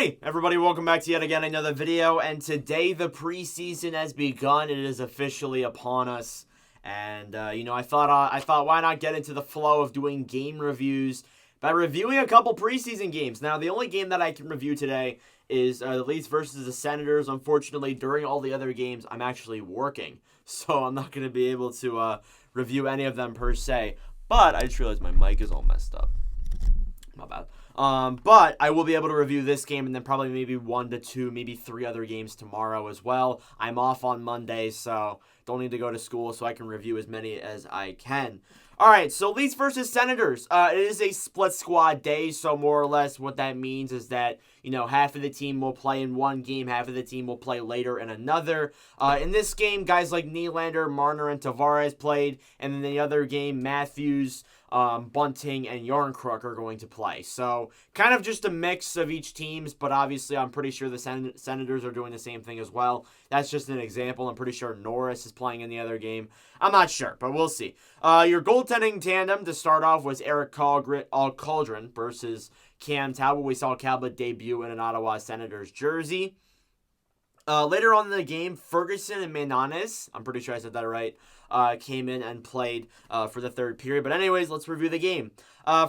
Alrighty, everybody, welcome back to yet again another video, and today the preseason has begun. It is officially upon us, and I thought why not get into the flow of doing game reviews by reviewing a couple preseason games. Now, the only game that I can review today is the Leafs versus the Senators. Unfortunately, during all the other games, I'm actually working, so I'm not going to be able to review any of them per se. But I just realized my mic is all messed up. My bad. But I will be able to review this game and then probably maybe 1 to 2, maybe 3 other games tomorrow as well. I'm off on Monday, so don't need to go to school, so I can review as many as I can. Alright, so Leafs versus Senators. It is a split squad day, so more or less what that means is that, half of the team will play in one game, half of the team will play later in another. In this game, guys like Nylander, Marner, and Tavares played, and in the other game, Matthews, Bunting, and Yarncrook are going to play. So, kind of just a mix of each teams, but obviously I'm pretty sure the Senators are doing the same thing as well. That's just an example. I'm pretty sure Norris is playing in the other game. I'm not sure, but we'll see. Your goaltending tandem to start off was Erik Kallgren versus Cam Talbot. We saw Talbot debut in an Ottawa Senators jersey. Later on in the game, Ferguson and Menanes, I'm pretty sure I said that right, came in and played for the third period. But anyways, let's review the game.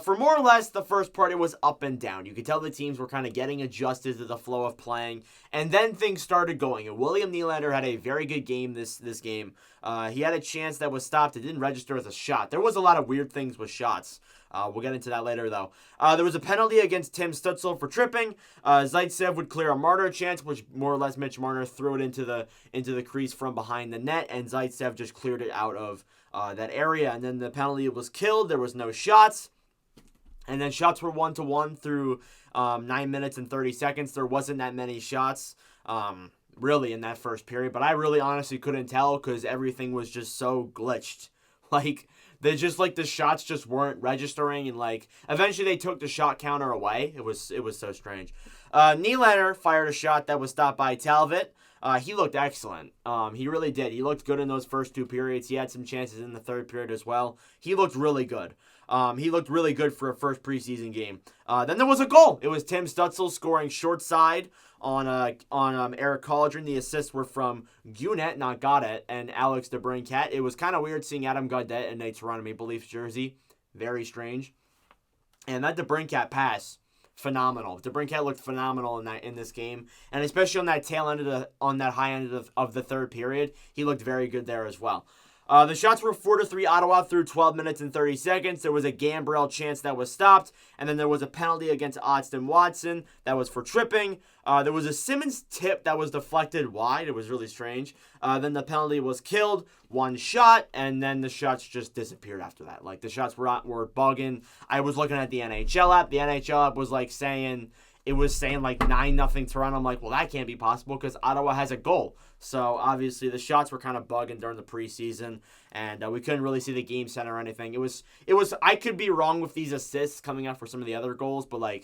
For more or less, the first part, it was up and down. You could tell the teams were kind of getting adjusted to the flow of playing. And then things started going. And William Nylander had a very good game this game. He had a chance that was stopped. It didn't register as a shot. There was a lot of weird things with shots. We'll get into that later, though. There was a penalty against Tim Stützle for tripping. Zaitsev would clear a Marner chance, which more or less Mitch Marner threw it into the crease from behind the net, and Zaitsev just cleared it out of that area. And then the penalty was killed. There was no shots. And then shots were 1-1 through 9 minutes and 30 seconds. There wasn't that many shots, really, in that first period. But I really honestly couldn't tell because everything was just so glitched. The shots just weren't registering, and eventually they took the shot counter away. It was so strange. Nylander fired a shot that was stopped by Talbot. He looked excellent. He really did. He looked good in those first 2 periods. He had some chances in the third period as well. He looked really good. He looked really good for a first preseason game. Then there was a goal. It was Tim Stützle scoring short side on Erik Kallgren. The assists were from Goulet, not Gaudette, and Alex DeBrincat. It was kind of weird seeing Adam Gaudette in a Toronto Maple Leafs jersey. Very strange. And that DeBrincat pass, phenomenal. DeBrincat looked phenomenal in this game, and especially on that tail end on that high end of the third period, he looked very good there as well. The shots were 4-3 Ottawa through 12 minutes and 30 seconds. There was a Gambrell chance that was stopped, and then there was a penalty against Austin Watson that was for tripping. There was a Simmons tip that was deflected wide. It was really strange. Then the penalty was killed, 1 shot, and then the shots just disappeared after that. The shots were bugging. I was looking at the NHL app. The NHL app was saying 9-0 Toronto. I'm like, well, that can't be possible because Ottawa has a goal. So, obviously, the shots were kind of bugging during the preseason, and we couldn't really see the game center or anything. It was. I could be wrong with these assists coming out for some of the other goals, but, I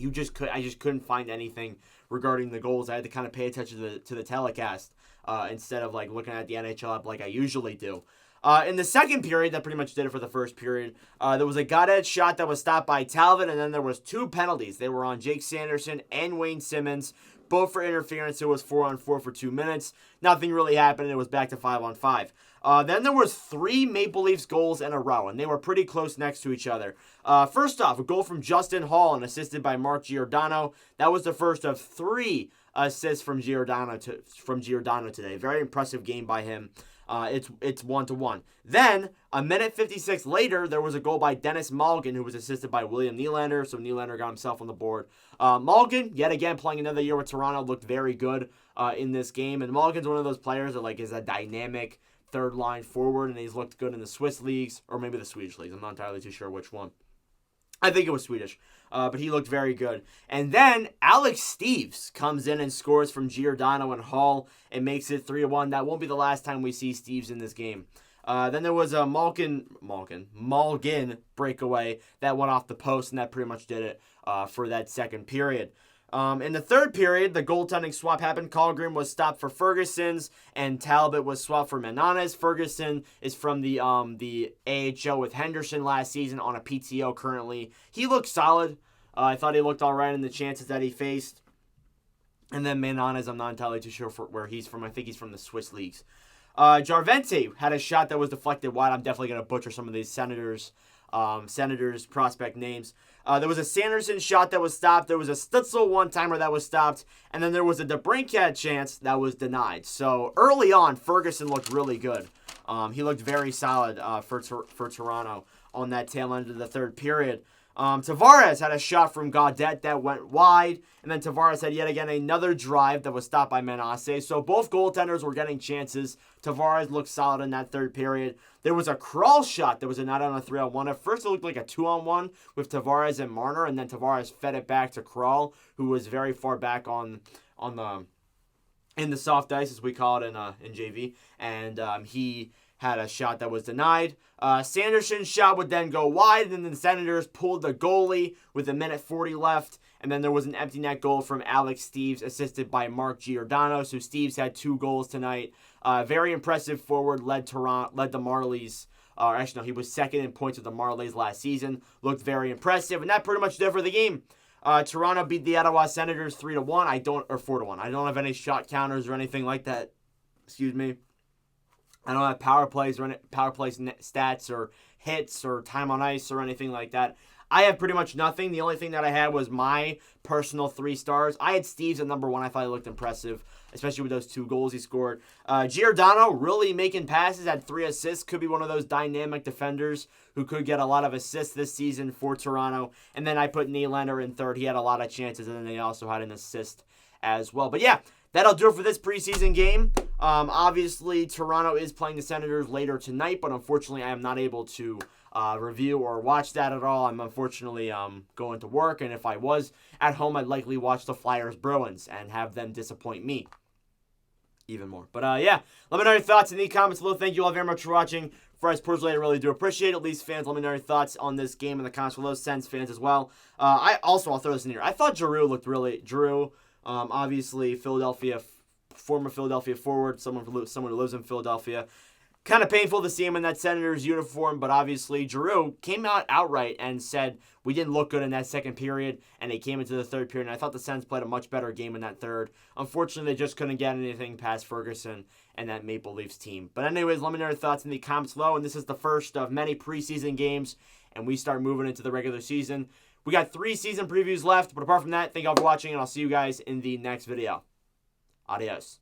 just couldn't find anything regarding the goals. I had to kind of pay attention to the telecast instead of, looking at the NHL app like I usually do. In the second period, that pretty much did it for the first period. There was a Gaudette shot that was stopped by Talbot, and then there was 2 penalties. They were on Jake Sanderson and Wayne Simmons, both for interference. It was 4-on-4 for 2 minutes. Nothing really happened. It was back to 5-on-5. Then there was 3 Maple Leafs goals in a row, and they were pretty close next to each other. First off, a goal from Justin Hall and assisted by Mark Giordano. That was the first of 3 assists from Giordano today. Very impressive game by him. It's 1-1. Then, a minute 56 later, there was a goal by Dennis Malgin, who was assisted by William Nylander, so Nylander got himself on the board. Malgin, yet again, playing another year with Toronto, looked very good in this game, and Malgin's one of those players that, is a dynamic third-line forward, and he's looked good in the Swiss leagues, or maybe the Swedish leagues. I'm not entirely too sure which one. I think it was Swedish, but he looked very good. And then Alex Steeves comes in and scores from Giordano and Hall and makes it 3-1. That won't be the last time we see Steeves in this game. Then there was a Malgin breakaway that went off the post, and that pretty much did it for that second period. In the third period, the goaltending swap happened. Kallgren was stopped for Ferguson's, and Talbot was swapped for Menanes. Ferguson is from the AHL with Henderson last season on a PTO currently. He looked solid. I thought he looked all right in the chances that he faced. And then Mananes, I'm not entirely too sure where he's from. I think he's from the Swiss leagues. Jarvente had a shot that was deflected wide. I'm definitely going to butcher some of these Senators prospect names. There was a Sanderson shot that was stopped. There was a Stützle one-timer that was stopped. And then there was a DeBrincat chance that was denied. So early on, Ferguson looked really good. He looked very solid for Toronto on that tail end of the third period. Tavares had a shot from Gaudette that went wide, and then Tavares had yet again another drive that was stopped by Manasseh. So both goaltenders were getting chances. Tavares looked solid in that third period. There was a Kral shot that was a not on a 3-on-1. At first it looked like a 2-on-1 with Tavares and Marner, and then Tavares fed it back to Kral, who was very far back in the soft ice, as we call it in JV, and he had a shot that was denied. Sanderson's shot would then go wide, and then the Senators pulled the goalie with 1:40 left. And then there was an empty net goal from Alex Steeves, assisted by Mark Giordano. So Steeves had 2 goals tonight. Very impressive forward, led the Marlies. Actually, no, he was second in points with the Marlies last season. Looked very impressive, and that pretty much did it for the game. Toronto beat the Ottawa Senators 3-1. 4-1. I don't have any shot counters or anything like that. Excuse me. I don't have power play stats or hits or time on ice or anything like that. I have pretty much nothing. The only thing that I had was my personal 3 stars. I had Steeves at number 1. I thought he looked impressive, especially with those 2 goals he scored. Giordano really making passes, had 3 assists. Could be one of those dynamic defenders who could get a lot of assists this season for Toronto. And then I put Nylander in third. He had a lot of chances, and then they also had an assist as well. But yeah, that'll do it for this preseason game. Obviously, Toronto is playing the Senators later tonight, but unfortunately, I am not able to review or watch that at all. I'm unfortunately going to work, and if I was at home, I'd likely watch the Flyers Bruins and have them disappoint me even more. But yeah, let me know your thoughts in the comments below. Thank you all very much for watching. For us personally, I really do appreciate it. Leafs fans, let me know your thoughts on this game in the comments below. Sens fans as well. I'll throw this in here. I thought Giroux looked really... obviously, former Philadelphia forward, someone who lives in Philadelphia. Kind of painful to see him in that Senators uniform, but obviously Giroux came out outright and said we didn't look good in that second period, and they came into the third period, and I thought the Sens played a much better game in that third. Unfortunately, they just couldn't get anything past Ferguson and that Maple Leafs team. But anyways, let me know your thoughts in the comments below, and this is the first of many preseason games, and we start moving into the regular season. We got 3 season previews left, but apart from that, thank you all for watching, and I'll see you guys in the next video. Adios.